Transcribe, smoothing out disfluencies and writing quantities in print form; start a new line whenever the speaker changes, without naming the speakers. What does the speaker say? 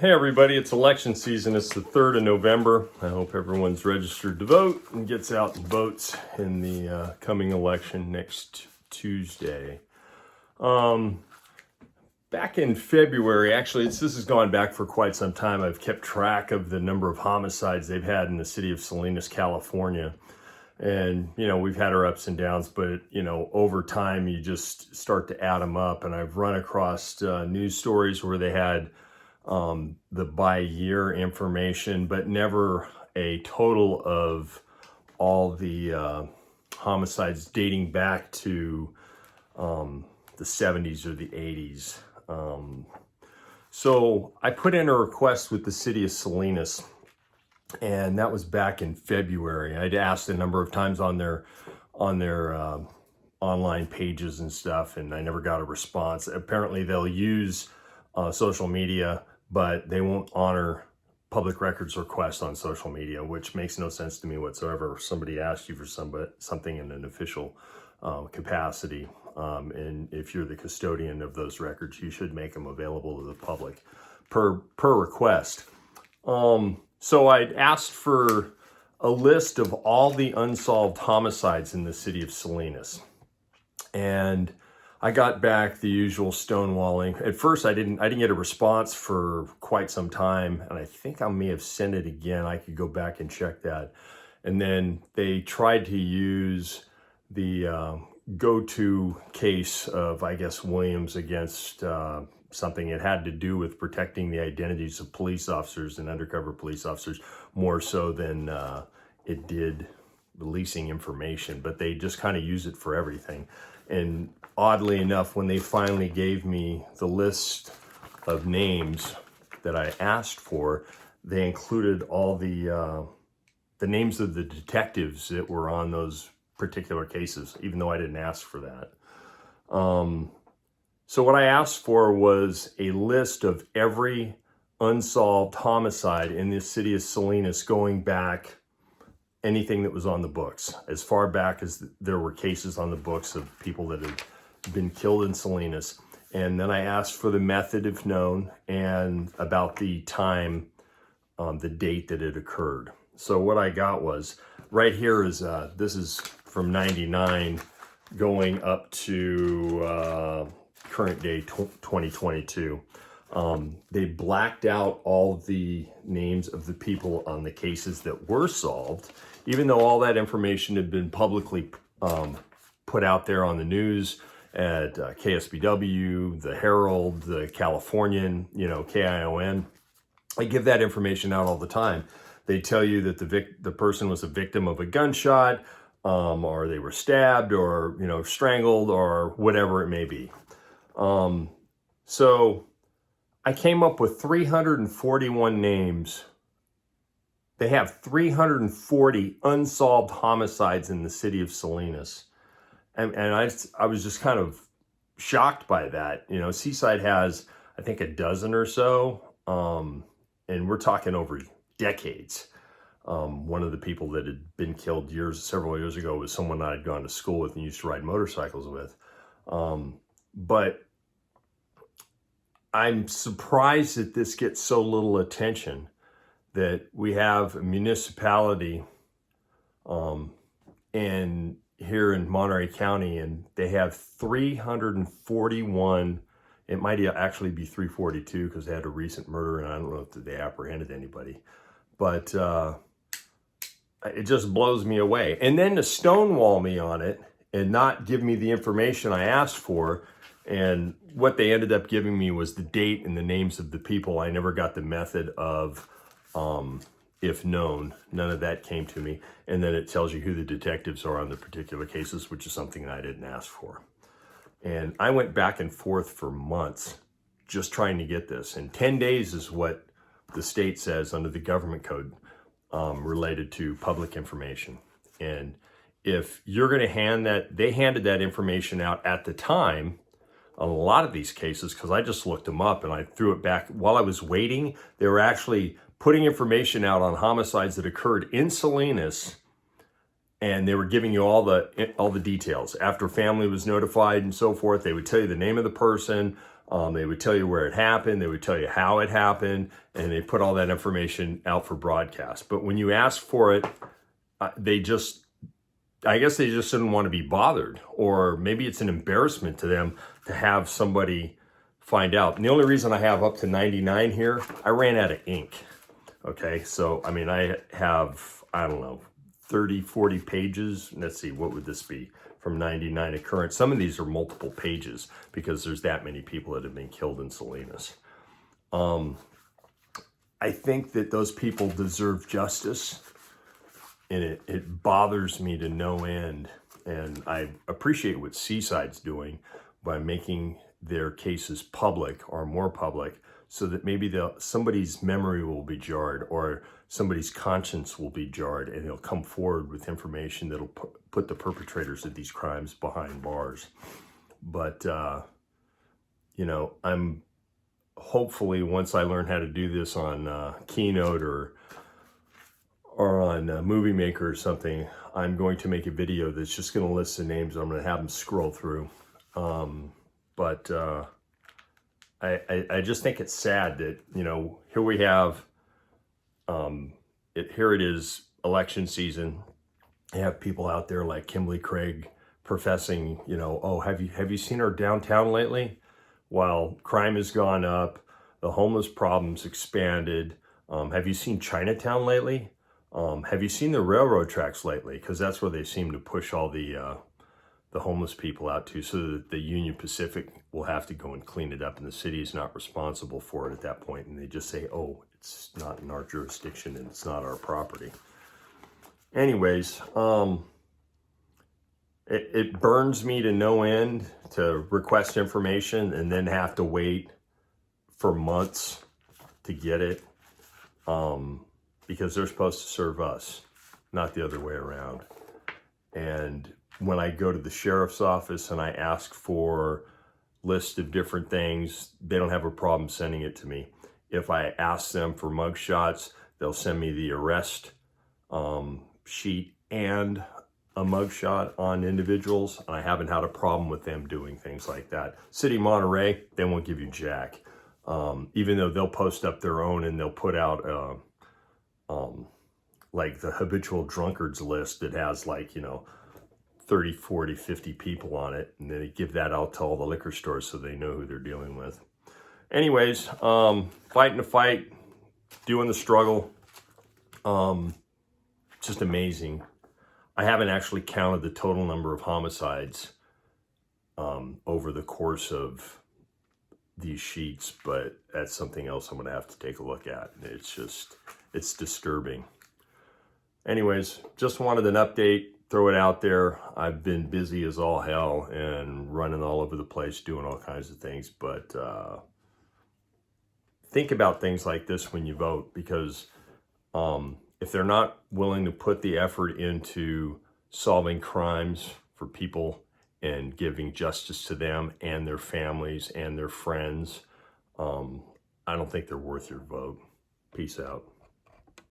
Hey everybody, it's election season. It's the 3rd of November. I hope everyone's registered to vote and gets out and votes in the coming election next Tuesday. Back in February, actually, this has gone back for quite some time. I've kept track of the number of homicides they've had in the city of Salinas, California. And, we've had our ups and downs, but, over time, you just start to add them up. And I've run across news stories where they had the by year information, but never a total of all the homicides dating back to the 70s or the 80s. So I put in a request with the city of Salinas, and that was back in February. I'd asked a number of times on their online pages and stuff, and I never got a response. Apparently they'll use social media, but they won't honor public records requests on social media, which makes no sense to me whatsoever. If somebody asked you for something in an official capacity, and if you're the custodian of those records, you should make them available to the public per request. So I'd asked for a list of all the unsolved homicides in the city of Salinas, and I got back the usual stonewalling. At first, I didn't get a response for quite some time, and I think I may have sent it again. I could go back and check that. And then they tried to use the go-to case of, I guess, Williams against something. It had to do with protecting the identities of police officers and undercover police officers more so than it did releasing information. But they just kind of use it for everything. And oddly enough, when they finally gave me the list of names that I asked for, they included all the names of the detectives that were on those particular cases, even though I didn't ask for that. So what I asked for was a list of every unsolved homicide in the city of Salinas going back anything that was on the books, as far back as there were cases on the books of people that had been killed in Salinas. And then I asked for the method if known and about the time, the date that it occurred. So what I got was, right here is, this is from 99 going up to current day 2022. They blacked out all the names of the people on the cases that were solved, even though all that information had been publicly put out there on the news at KSBW, the Herald, the Californian, KION. I give that information out all the time. They tell you that the person was a victim of a gunshot, or they were stabbed, or strangled, or whatever it may be. So I came up with 341 names. They have 340 unsolved homicides in the city of Salinas. And I was just kind of shocked by that. Seaside has, I think, a dozen or so. And we're talking over decades. One of the people that had been killed several years ago was someone I had gone to school with and used to ride motorcycles with. But I'm surprised that this gets so little attention, that we have a municipality and here in Monterey County, and they have 341. It might actually be 342 because they had a recent murder, and I don't know if they apprehended anybody. But it just blows me away. And then to stonewall me on it and not give me the information I asked for. And what they ended up giving me was the date and the names of the people. I never got the method of if known. None of that came to me. And then it tells you who the detectives are on the particular cases, which is something that I didn't ask for. And I went back and forth for months just trying to get this. And 10 days is what the state says under the government code related to public information. And if you're going to hand that, they handed that information out at the time on a lot of these cases, because I just looked them up and I threw it back. While I was waiting, they were actually putting information out on homicides that occurred in Salinas, and they were giving you all the details. After family was notified and so forth, they would tell you the name of the person, They would tell you where it happened. They would tell you how it happened, and they put all that information out for broadcast. But when you ask for it, I guess they just didn't want to be bothered, or maybe it's an embarrassment to them to have somebody find out. And the only reason I have up to 99 here, I ran out of ink. Okay, so I mean, I have, I don't know, 30, 40 pages. Let's see, what would this be? From 99 to current. Some of these are multiple pages because there's that many people that have been killed in Salinas. I think that those people deserve justice, and it bothers me to no end. And I appreciate what Seaside's doing by making their cases public or more public, so that maybe somebody's memory will be jarred, or somebody's conscience will be jarred, and they'll come forward with information that'll put the perpetrators of these crimes behind bars. But, you know, I'm hopefully, once I learn how to do this on Keynote or on Movie Maker or something, I'm going to make a video that's just going to list the names. I'm going to have them scroll through. But I just think it's sad that, you know, here we have, here it is, election season. You have people out there like Kimbley Craig professing, you know, oh, have you seen our downtown lately? While crime has gone up, the homeless problem's expanded. Have you seen Chinatown lately? Have you seen the railroad tracks lately? Because that's where they seem to push all the homeless people out to, so that the Union Pacific will have to go and clean it up, and the city is not responsible for it at that point. And they just say, oh, it's not in our jurisdiction and it's not our property. Anyways, it burns me to no end to request information and then have to wait for months to get it, because they're supposed to serve us, not the other way around. And when I go to the sheriff's office and I ask for lists of different things, they don't have a problem sending it to me. If I ask them for mugshots, they'll send me the arrest sheet and a mugshot on individuals, and I haven't had a problem with them doing things like that. City of Monterey, they won't give you jack. Even though they'll post up their own, and they'll put out like the habitual drunkards list that has, like, you know, 30, 40, 50 people on it, and they give that out to all the liquor stores so they know who they're dealing with. Anyways, fighting the fight, doing the struggle, just amazing. I haven't actually counted the total number of homicides over the course of these sheets, but that's something else I'm going to have to take a look at. It's disturbing. Anyways, just wanted an update, throw it out there. I've been busy as all hell and running all over the place, doing all kinds of things, but think about things like this when you vote, because if they're not willing to put the effort into solving crimes for people and giving justice to them and their families and their friends, I don't think they're worth your vote. Peace out.